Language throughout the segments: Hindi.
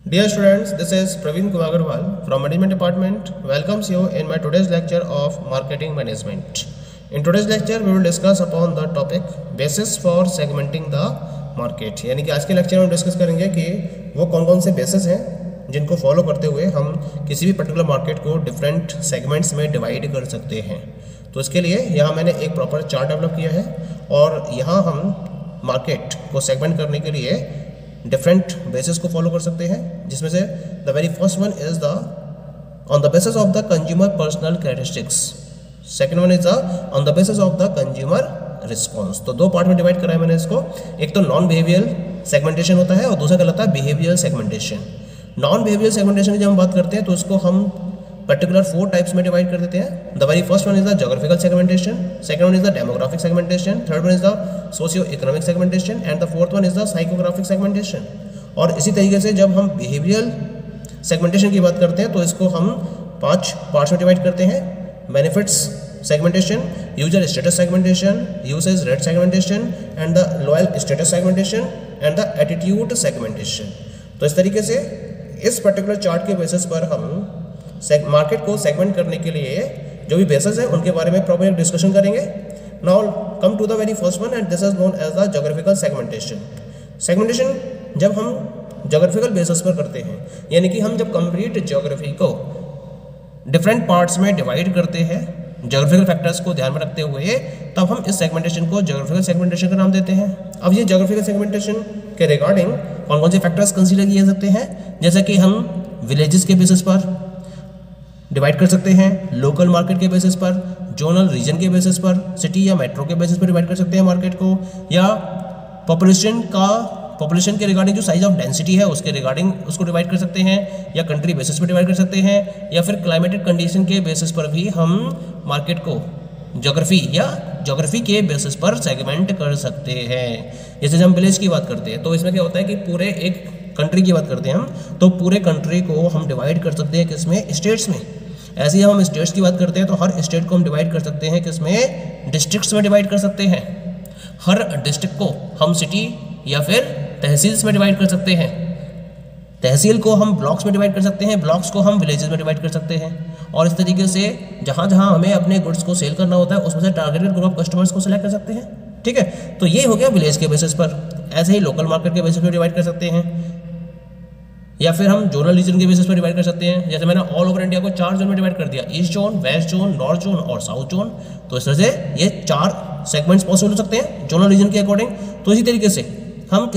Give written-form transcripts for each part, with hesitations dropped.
Dear students, this is Praveen Kumar Agarwal from Management Department. Welcomes you in my today's lecture of Marketing Management. In today's lecture, we will discuss upon the topic basis for segmenting the market. यानी कि आज के लेक्चर में हम डिस्कस करेंगे कि वो कौन कौन से बेसिस हैं जिनको फॉलो करते हुए हम किसी भी पर्टिकुलर मार्केट को डिफरेंट सेगमेंट्स में डिवाइड कर सकते हैं। तो इसके लिए यहाँ मैंने एक प्रॉपर चार्ट डेवलप किया है और यहाँ हम मार्केट को सेगमेंट करने के लिए डिफरेंट बेसिस को फॉलो कर सकते हैं, जिसमें से the very first one is the on the basis of the consumer personal characteristics, second one is the on the basis of the consumer response. तो दो पार्ट में डिवाइड करा है मैंने इसको। एक तो नॉन बिहेवियरल सेगमेंटेशन होता है और दूसरा क्या होता है behavioural segmentation. Non behavioural segmentation की जब हम बात करते हैं तो इसको हम पर्टिकुलर 4 टाइप्स में डिवाइड कर देते हैं। The very first one is the geographical segmentation, second one is the demographic segmentation, third one is the socio economic segmentation and the fourth one is the psychographic segmentation. और इसी तरीके से जब हम बिहेवियरल सेगमेंटेशन की बात करते हैं तो इसको हम 5 पार्ट्स में डिवाइड करते हैं। Benefits segmentation, user status segmentation, usage rate segmentation and the loyal status segmentation and the attitude segmentation. तो इस तरीके से इस पर्टिकुलर चार्ट के बेसिस पर हम मार्केट को सेगमेंट करने के लिए जो भी बेसिस है उनके बारे में प्रॉपर डिस्कशन करेंगे। Now come to the very first one and this is known as the geographical segmentation. Segmentation जब हम ज्योग्राफिकल बेसिस पर करते हैं, यानी कि हम जब कंप्लीट ज्योग्राफी को डिफरेंट पार्ट्स में डिवाइड करते हैं ज्योग्राफिकल फैक्टर्स को ध्यान में रखते हुए, तब हम इस सेगमेंटेशन को ज्योग्राफिकल सेगमेंटेशन का नाम देते हैं। अब ये ज्योग्राफिकल सेगमेंटेशन के रिगार्डिंग कौन कौन से फैक्टर्स कंसीडर किए जाते हैं, जैसे कि हम विलेजेस के बेसिस पर डिवाइड कर सकते हैं, लोकल मार्केट के बेसिस पर, जोनल रीजन के बेसिस पर, सिटी या मेट्रो के बेसिस पर डिवाइड कर सकते हैं मार्केट को, या पॉपुलेशन के रिगार्डिंग जो साइज ऑफ डेंसिटी है उसके रिगार्डिंग उसको डिवाइड कर सकते हैं, या कंट्री बेसिस पर डिवाइड कर सकते हैं, या फिर क्लाइमेटिक कंडीशन के बेसिस पर भी हम मार्केट को ज्योग्राफी के बेसिस पर सेगमेंट कर सकते हैं। जैसे हम विलेज की बात करते हैं तो इसमें क्या होता है कि पूरे एक कंट्री की बात करते हैं हम, तो पूरे कंट्री को हम डिवाइड कर सकते हैं किसमें, स्टेट्स में। ऐसे ही हम स्टेट्स की बात करते हैं तो हर स्टेट को हम डिवाइड कर सकते हैं किसमें, डिस्ट्रिक्ट्स में डिवाइड कर सकते हैं। हर डिस्ट्रिक्ट को हम सिटी या फिर तहसील्स में डिवाइड कर सकते हैं, तहसील को हम ब्लॉक्स में डिवाइड कर सकते हैं, ब्लॉक्स को हम विलेजेस में डिवाइड कर सकते हैं। और इस तरीके से जहाँ जहाँ हमें अपने गुड्स को सेल करना होता है उसमें से टारगेटेड ग्रुप ऑफ कस्टमर्स को सिलेक्ट कर सकते हैं। ठीक है, तो ये हो गया विलेज के बेसिस पर। ऐसे ही लोकल मार्केट के बेसिस पर डिवाइड कर सकते हैं, या फिर हम जोनल रीजन के बेसिस पर डिवाइड कर सकते हैं। जैसे मैंने ऑल ओवर इंडिया को 4 जोन में डिवाइड कर दिया, east zone, west zone, north zone और साउथ जोन। तो इस तरह से ये 4 सेगमेंट्स पॉसिबल हो सकते हैं जोनल रीजन के अकॉर्डिंग। तो इसी तरीके से हम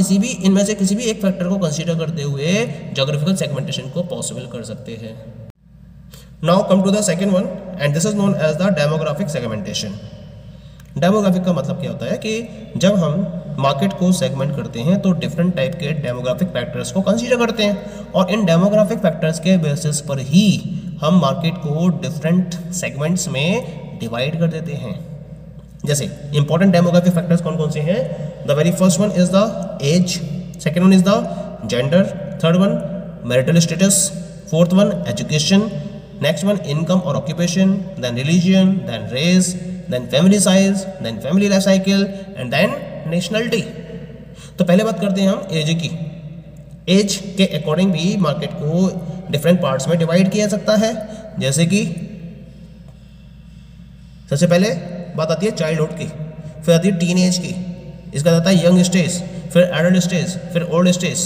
इनमें से किसी भी एक फैक्टर को कंसीडर करते हुए ज्योग्राफिकल सेगमेंटेशन को पॉसिबल कर सकते हैं। Now come to the second one and this is known as the demographic segmentation. Demographic का मतलब क्या होता है कि जब हम मार्केट को सेगमेंट करते हैं तो डिफरेंट टाइप के डेमोग्राफिक फैक्टर्स को कंसीडर करते हैं और इन डेमोग्राफिक फैक्टर्स के बेसिस पर ही हम मार्केट को डिफरेंट सेगमेंट्स में डिवाइड कर देते हैं। जैसे इंपॉर्टेंट डेमोग्राफिक फैक्टर्स कौन कौन से हैं, the very first one is the age, second one is the gender, third one marital status, fourth one education, next one income और occupation, then religion, then race, then family size, then family life cycle and then nationality. तो पहले बात करते हैं हम एज की। एज के अकॉर्डिंग भी मार्केट को डिफरेंट पार्ट्स में डिवाइड किया जा सकता है। जैसे कि सबसे पहले बात आती है चाइल्डहुड की, फिर आती है टीन एज की, इसका आता है यंग स्टेज, फिर एडल्ट स्टेज, फिर ओल्ड स्टेज।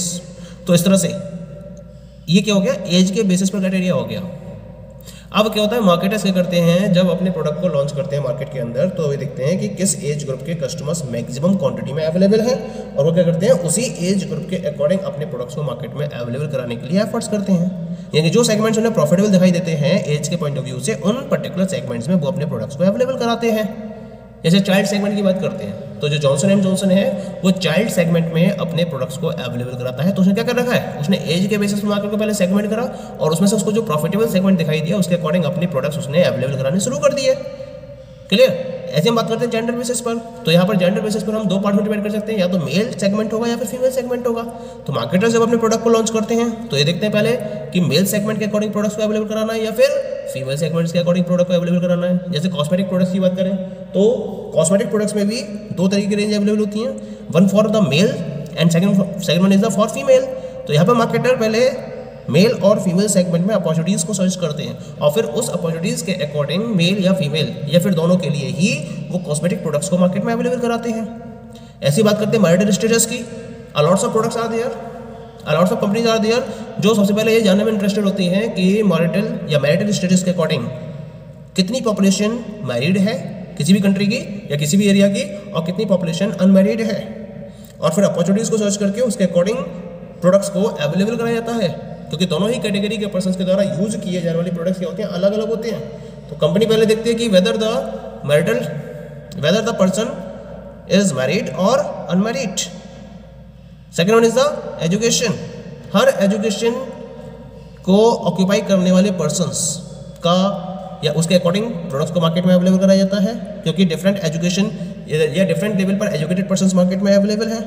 तो इस तरह से ये क्या हो गया, एज के बेसिस पर क्राइटेरिया हो गया। अब क्या होता है, मार्केटर्स क्या करते हैं जब अपने प्रोडक्ट को लॉन्च करते हैं मार्केट के अंदर, तो वे देखते हैं कि किस एज ग्रुप के कस्टमर्स मैक्सिमम क्वांटिटी में अवेलेबल हैं और वो क्या करते हैं उसी एज ग्रुप के अकॉर्डिंग अपने प्रोडक्ट्स को मार्केट में अवेलेबल कराने के लिए एफर्ट्स करते हैं। यानी जो सेगमेंट्स उन्हें प्रॉफिटेबल दिखाई देते हैं एज के पॉइंट ऑफ व्यू से, उन पर्टिकुलर सेगमेंट्स में वो अपने प्रोडक्ट्स को अवेलेबल कराते हैं। जैसे चाइल्ड सेगमेंट की बात करते हैं तो जो जॉनसन एंड जॉनसन है वो चाइल्ड सेगमेंट में अपने प्रोडक्ट्स को अवेलेबल कराता है। तो उसने क्या कर रखा है, उसने एज के बेसिस पर मार्केट को पहले सेगमेंट करा और उसमें से उसको जो प्रॉफिटेबल सेगमेंट दिखाई दिया उसके अकॉर्डिंग अपने प्रोडक्ट्स उसने अवेलेबल कराने शुरू कर दिए। क्लियर। ऐसे हम बात करते हैं जेंडर बेसिस पर, तो यहाँ पर जेंडर बेसिस पर हम 2 पार्ट में डिवाइड कर सकते हैं, या तो मेल सेगमेंट होगा या फिर फीमेल सेगमेंट होगा। तो मार्केटर्स जब अपने प्रोडक्ट को लॉन्च करते हैं तो ये देखते हैं पहले कि मेल सेगमेंट के अकॉर्डिंग प्रोडक्ट्स को अवेलेबल कराना है या फिर फीमेल सेगमेंट्स के अकॉर्डिंग प्रोडक्ट को अवेलेबल कराना है। जैसे कॉस्मेटिक प्रोडक्ट्स की बात करें तो कॉस्मेटिक प्रोडक्ट्स में भी 2 तरीके की रेंज अवेलेबल होती हैं, one for the male and second one is the for female. तो यहाँ पर मार्केटर पहले मेल और फीमेल सेगमेंट में अपॉर्चुनिटीज़ को सर्च करते हैं और फिर उस अपॉर्चुनिटीज़ के अकॉर्डिंग मेल या फीमेल या फिर दोनों के लिए ही वो कॉस्मेटिक प्रोडक्ट्स को मार्केट में अवेलेबल कराते हैं। ऐसी बात करते हैं मैरिटल स्टेटस की, a lots of products are there, a lots of companies are there जो सबसे पहले ये जानने में इंटरेस्टेड होती हैं कि मैरिटल या मैरिटल स्टेटस के अकॉर्डिंग कितनी पॉपुलेशन मैरिड है किसी भी कंट्री की या किसी भी एरिया की और कितनी पॉपुलेशन अनमैरिड है, और फिर अपॉर्चुनिटीज़ को सर्च करके उसके अकॉर्डिंग प्रोडक्ट्स को अवेलेबल कराया जाता है, क्योंकि दोनों ही कैटेगरी के पर्सन्स के द्वारा यूज किए जाने वाली प्रोडक्ट्स क्या होते हैं, अलग अलग होते हैं। तो कंपनी पहले देखती है कि whether the person is married और unmarried. Second one is the education, हर एजुकेशन को ऑक्यूपाई करने वाले पर्सन्स का या उसके अकॉर्डिंग प्रोडक्ट्स को मार्केट में अवेलेबल कराया जाता है, क्योंकि डिफरेंट एजुकेशन या डिफरेंट लेवल पर एजुकेटेड पर्सन्स मार्केट में अवेलेबल है।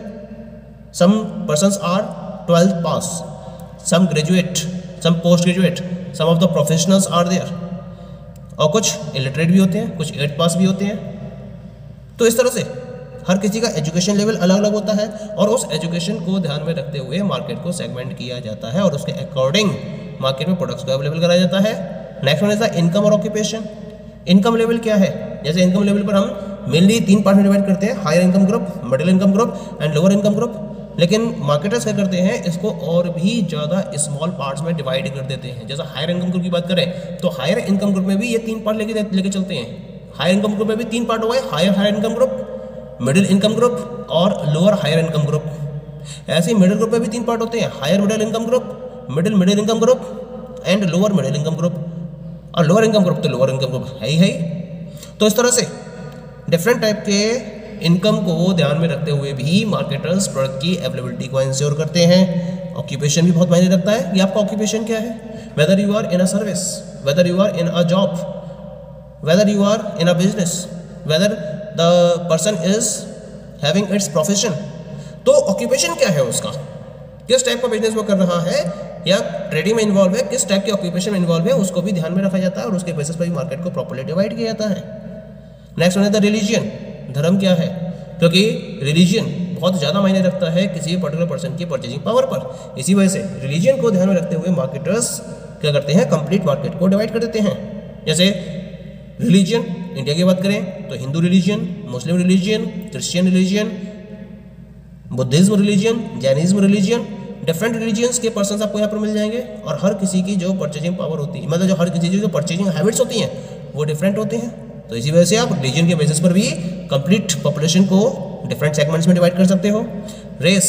Some persons are 12th pass, some graduate, some post graduate, some of the professionals are there, और कुछ इलिटरेट भी होते हैं, कुछ 8th पास भी होते हैं। तो इस तरह से हर किसी का एजुकेशन लेवल अलग अलग होता है और उस एजुकेशन को ध्यान में रखते हुए मार्केट को सेगमेंट किया जाता है और उसके अकॉर्डिंग मार्केट में प्रोडक्ट्स को अवेलेबल कराया जाता है। Next one is the income और ऑक्यूपेशन। इनकम लेवल क्या है, जैसे इनकम लेवल पर हम मेनली 3 पार्ट में डिवाइड करते हैं, higher income group, middle income group and lower income group. लेकिन मार्केटर्स क्या करते हैं, इसको और भी ज़्यादा स्मॉल पार्ट्स में डिवाइड कर देते हैं। जैसे हायर इनकम ग्रुप की बात करें तो हायर इनकम ग्रुप में भी ये 3 पार्ट लेके चलते हैं। हायर इनकम ग्रुप में भी 3 पार्ट हुआ है, higher income group, middle income group और लोअर हायर इनकम ग्रुप। ऐसे ही मिडिल ग्रुप में भी 3 पार्ट होते हैं, higher middle income group, middle income group and lower middle income group, और लोअर इनकम ग्रुप तो लोअर इनकम ग्रुप है ही। तो इस तरह से डिफरेंट टाइप के इनकम को ध्यान में रखते हुए भी मार्केटर्स प्रोडक्ट की अवेलेबिलिटी को इंश्योर करते हैं। ऑक्यूपेशन भी बहुत मायने रखता है कि आपका ऑक्यूपेशन क्या है, whether you are in a service, whether you are in a job, whether you are in a business, whether the person is having its profession. तो ऑक्यूपेशन क्या है उसका, किस टाइप का बिजनेस वो कर रहा है या ट्रेडिंग में इन्वॉल्व है, किस टाइप के ऑक्यूपेशन में इन्वॉल्व है, उसको भी ध्यान में रखा जाता है और उसके बेसिस पर भी मार्केट को प्रॉपर्ली डिवाइड किया जाता है। नेक्स्ट वन है द रिलीजियन, धर्म क्या है, क्योंकि रिलीजियन बहुत ज़्यादा मायने रखता है किसी भी पर्टिकुलर पर्सन की परचेजिंग पावर पर। इसी वजह से रिलीजियन को ध्यान में रखते हुए मार्केटर्स क्या करते हैं, कंप्लीट मार्केट को डिवाइड कर देते हैं। जैसे रिलीजियन इंडिया की बात करें तो Hindu religion, Muslim religion, Christian religion, Buddhism religion, Jainism religion, different religions के पर्सन्स आपको यहाँ पर मिल जाएंगे और हर किसी की जो परचेजिंग पावर होती है, मतलब जो हर किसी की जो परचेजिंग हैबिट्स होती हैं वो डिफरेंट होते हैं। तो इसी वजह से आप रिलीजन के बेसिस पर भी कंप्लीट पॉपुलेशन को डिफरेंट सेगमेंट्स में डिवाइड कर सकते हो। रेस,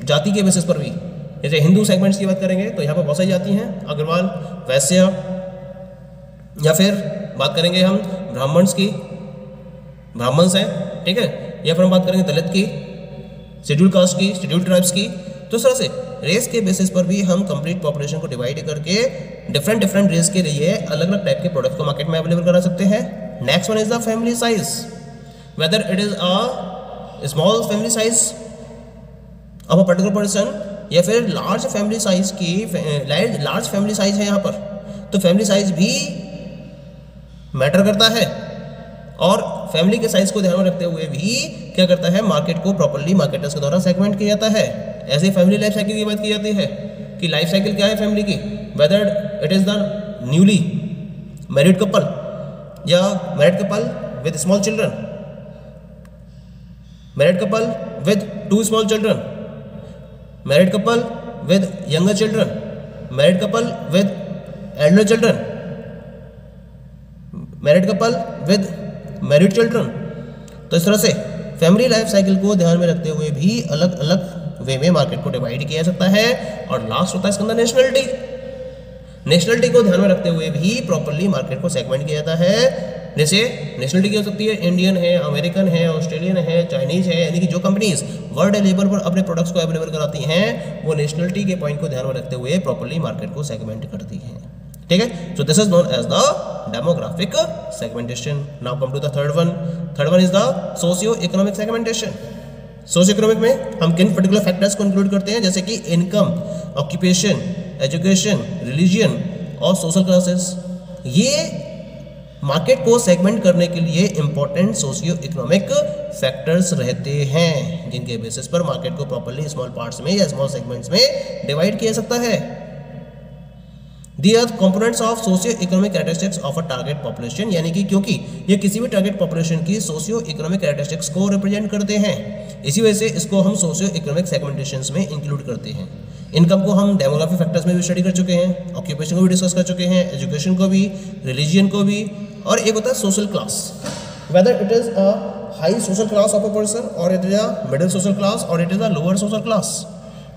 जाति के बेसिस पर भी, जैसे हिंदू सेगमेंट्स की बात करेंगे तो यहाँ पर बहुत सारी जाति हैं, अग्रवाल, वैश्य, या फिर बात करेंगे हम ब्राह्मण्स की, ब्राह्मण्स हैं, ठीक है, या फिर हम बात करेंगे दलित की, शेड्यूल कास्ट की, शेड्यूल ट्राइब्स की। तो इस तरह से रेस के बेसिस पर भी हम कंप्लीट पॉपुलेशन को डिवाइड करके डिफरेंट रेस के लिए अलग अलग टाइप के प्रोडक्ट्स को मार्केट में अवेलेबल करा सकते हैं। Next one is the family size, weather it is a small family size of a particular person या फिर लार्ज फैमिली साइज की, लार्ज फैमिली साइज है यहाँ पर, तो फैमिली साइज भी मैटर करता है और फैमिली के साइज को ध्यान में रखते हुए भी क्या करता है, मार्केट को प्रॉपर्ली मार्केटर्स के द्वारा सेगमेंट किया जाता है। ऐसे फैमिली लाइफ साइकिल की बात की जाती है कि लाइफ साइकिल क्या है फैमिली की, whether it is the newly married couple या married couple with small children, married couple with 2 small children, married couple with younger children, married couple with elder children, married couple with married children. तो इस तरह से फैमिली लाइफ साइकिल को ध्यान में रखते हुए भी अलग अलग वे में मार्केट को डिवाइड किया जा सकता है। और लास्ट होता है इसके अंदर नेशनलिटी, नेशनलिटी को ध्यान में रखते हुए भी प्रॉपर्ली मार्केट को सेगमेंट किया जाता है। जैसे नेशनलिटी क्या हो सकती है, इंडियन है, अमेरिकन है, ऑस्ट्रेलियन है, चाइनीज है, यानी कि जो कंपनीज वर्ल्ड लेवल पर अपने प्रोडक्ट्स को अवेलेबल कराती हैं वो नेशनलिटी के पॉइंट को ध्यान में रखते हुए प्रॉपर्ली मार्केट को सेगमेंट करती हैं, ठीक है। So this is known as the demographic segmentation. Now come to the third one. Third one is the socio economic segmentation. Socio economic में हम किन पर्टिकुलर फैक्टर्स को इंक्लूड करते हैं, जैसे कि इनकम, ऑक्यूपेशन, एजुकेशन, रिलीजियन और सोशल क्लासेस। ये मार्केट को सेगमेंट करने के लिए इंपॉर्टेंट सोशियो इकोनॉमिक फैक्टर्स रहते हैं, जिनके बेसिस पर मार्केट को प्रॉपर्ली स्मॉल पार्ट्स में या स्मॉल सेगमेंट्स में डिवाइड किया जा सकता है। The are components of socio economic characteristics of a target population, यानी कि क्योंकि ये किसी भी टारगेट पॉपुलेशन की सोशियो इकोनॉमिक कैरेक्टरिस्टिक्स को रिप्रेजेंट करते हैं, इसी वजह से इसको हम सोशियो इकोनॉमिक सेगमेंटेशंस में इंक्लूड करते हैं। इनकम को हम डेमोग्राफी फैक्टर्स में भी स्टडी कर चुके हैं, ऑक्यूपेशन को भी डिस्कस कर चुके हैं, एजुकेशन को भी, रिलीजियन को भी, और एक होता है social class, whether it is a high social class of a person और it is a middle social class और it is a lower social class.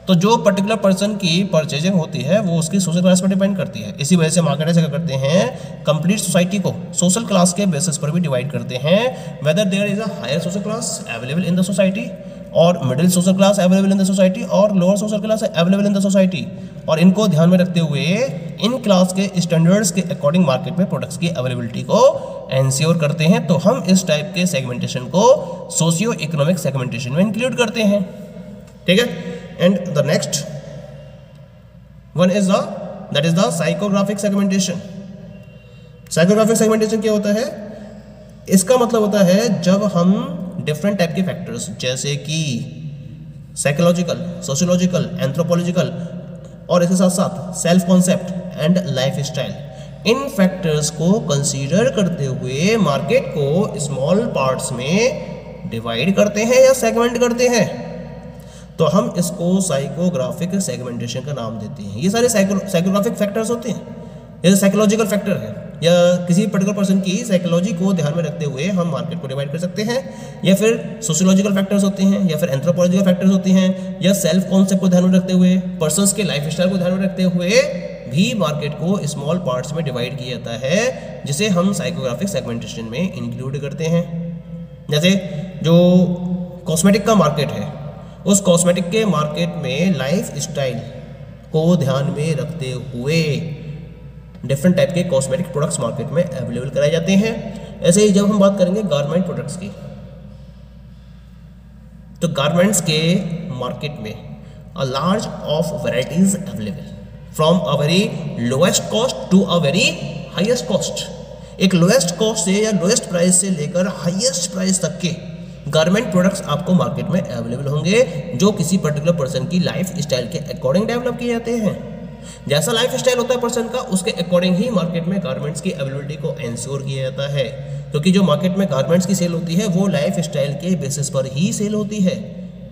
तो जो पर्टिकुलर पर्सन की परचेजिंग होती है वो उसकी सोशल क्लास पर डिपेंड करती है। इसी वजह से मार्केटर्स क्या करते हैं, कंप्लीट सोसाइटी को सोशल क्लास के बेसिस पर भी डिवाइड करते हैं, whether there is a higher social class available in the society और middle social class available in the society और lower social class available in the society. और इनको ध्यान में रखते हुए इन क्लास के स्टैंडर्ड्स के अकॉर्डिंग मार्केट में प्रोडक्ट्स की अवेलेबिलिटी को एंश्योर करते हैं। तो हम इस टाइप के सेगमेंटेशन को सोशियो इकोनॉमिक सेगमेंटेशन में इंक्लूड करते हैं, ठीक है। And the next one is that is the psychographic segmentation. Psychographic segmentation क्या होता है, इसका मतलब होता है जब हम डिफरेंट टाइप के फैक्टर्स जैसे कि साइकोलॉजिकल, सोशियोलॉजिकल, एंथ्रोपोलॉजिकल और इसके साथ साथ self concept and life style, in factors को कंसीडर करते हुए मार्केट को स्मॉल पार्ट्स में डिवाइड करते हैं या सेगमेंट करते हैं, तो हम इसको साइकोग्राफिक सेगमेंटेशन का नाम देते हैं। ये सारे साइकोग्राफिक फैक्टर्स होते हैं, ये साइकोलॉजिकल फैक्टर है या किसी पर्टिकुलर पर्सन की साइकोलॉजी को ध्यान में रखते हुए हम मार्केट को डिवाइड कर सकते हैं, या फिर सोशियोलॉजिकल फैक्टर्स होते हैं, या फिर एंथ्रोपोलॉजिकल फैक्टर्स होते हैं, या सेल्फ कॉन्सेप्ट को ध्यान में रखते हुए, पर्सन्स के लाइफ स्टाइल को ध्यान में रखते हुए भी मार्केट को स्मॉल पार्ट्स में डिवाइड किया जाता है, जिसे हम साइकोग्राफिक सेगमेंटेशन में इंक्लूड करते हैं। जैसे जो कॉस्मेटिक का मार्केट है, उस कॉस्मेटिक के मार्केट में लाइफ स्टाइल को ध्यान में रखते हुए डिफरेंट टाइप के कॉस्मेटिक प्रोडक्ट्स मार्केट में अवेलेबल कराए जाते हैं। ऐसे ही जब हम बात करेंगे गारमेंट प्रोडक्ट्स की, तो गारमेंट्स के मार्केट में a large of varieties available from a very lowest cost to a very highest cost. एक लोएस्ट कॉस्ट से या लोएस्ट प्राइस से लेकर हाईएस्ट प्राइस तक के गारमेंट प्रोडक्ट्स आपको मार्केट में अवेलेबल होंगे, जो किसी पर्टिकुलर पर्सन की लाइफ स्टाइल के अकॉर्डिंग डेवलप किए जाते हैं। जैसा लाइफ स्टाइल होता है पर्सन का, उसके अकॉर्डिंग ही मार्केट में गारमेंट्स की अवेलेबिलिटी को एंश्योर किया जाता है, क्योंकि जो मार्केट में गारमेंट्स की सेल होती है वो लाइफ स्टाइल के बेसिस पर ही सेल होती है।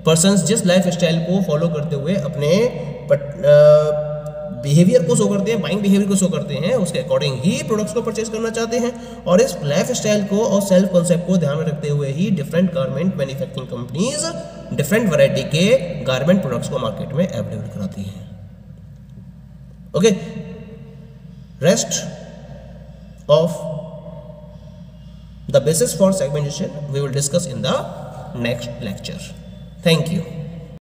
पर्सन्स जिस लाइफ स्टाइल को फॉलो करते हुए अपने बिहेवियर को शो करते हैं, बाइंग बिहेवियर को शो करते हैं, उसके अकॉर्डिंग ही प्रोडक्ट्स को परचेज करना चाहते हैं। और इस लाइफ स्टाइल को और सेल्फ कॉन्सेप्ट को ध्यान में रखते हुए ही different garment manufacturing companies different variety के गारमेंट प्रोडक्ट्स को मार्केट में अवेलेबल कराती हैं। Okay, rest of the basis for segmentation we will discuss in the next lecture. Thank you.